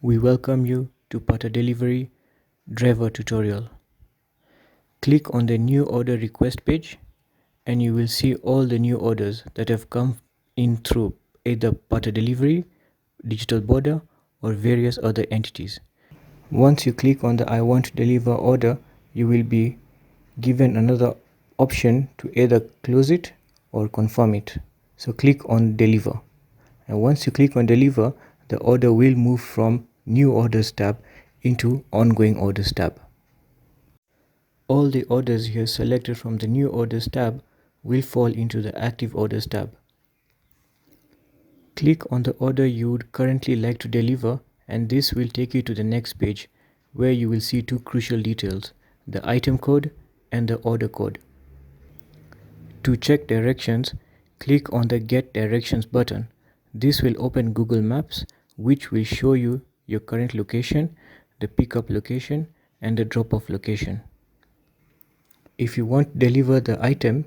We welcome you to PataDelivery driver tutorial. Click on the new order request page and you will see all the new orders that have come in through either PataDelivery, Digital Border or various other entities. Once you click on the I want to deliver order, you will be given another option to either close it or confirm it. So click on deliver. And once you click on deliver, the order will move from new orders tab into ongoing orders tab. All the orders you have selected from the new orders tab will fall into the active orders tab. Click on the order you would currently like to deliver and this will take you to the next page where you will see two crucial details, the item code and the order code. To check directions, click on the Get Directions button. This will open Google Maps, which will show you your current location, the pickup location, and the drop-off location. If you want to deliver the item,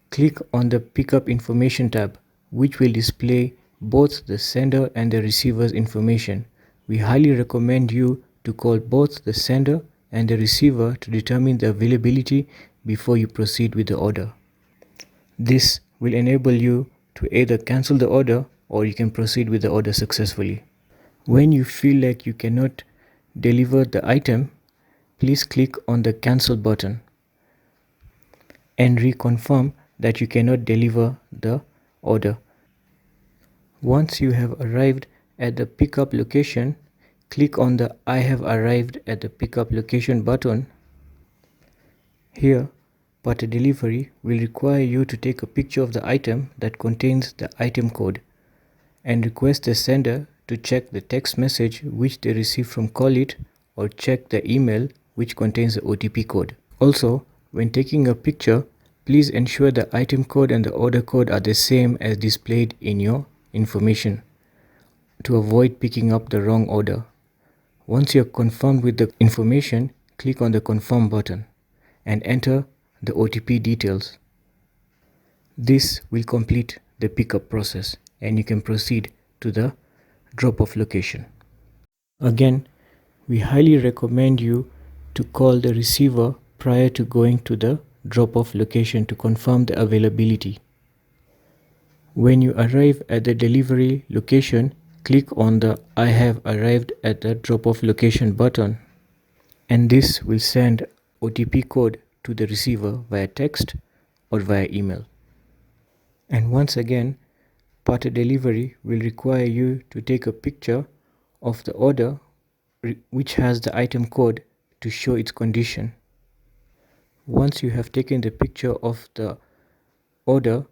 click on the Pickup Information tab, which will display both the sender and the receiver's information. We highly recommend you to call both the sender and the receiver to determine the availability before you proceed with the order. This will enable you to either cancel the order or you can proceed with the order successfully. When you feel like you cannot deliver the item, please click on the cancel button and reconfirm that you cannot deliver the order. Once you have arrived at the pickup location, click on the I have arrived at the pickup location button. Here, PataDelivery will require you to take a picture of the item that contains the item code and request the sender to check the text message which they receive from Call.it or check the email which contains the OTP code. Also, when taking a picture, please ensure the item code and the order code are the same as displayed in your information to avoid picking up the wrong order. Once you are confirmed with the information, click on the confirm button and enter the OTP details. This will complete the pickup process and you can proceed to the drop-off location. Again, we highly recommend you to call the receiver prior to going to the drop-off location to confirm the availability. When you arrive at the delivery location, click on the I have arrived at the drop-off location button and this will send OTP code to the receiver via text or via email. And once again, PataDelivery will require you to take a picture of the order which has the item code to show its condition. Once you have taken the picture of the order,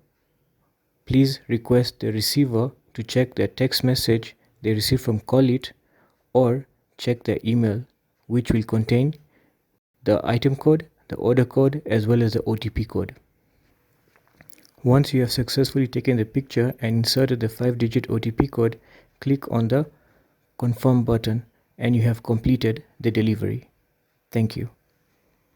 please request the receiver to check the text message they receive from Call.it or check the email which will contain the item code, the order code as well as the OTP code. Once you have successfully taken the picture and inserted the 5-digit OTP code, click on the confirm button and you have completed the delivery. Thank you.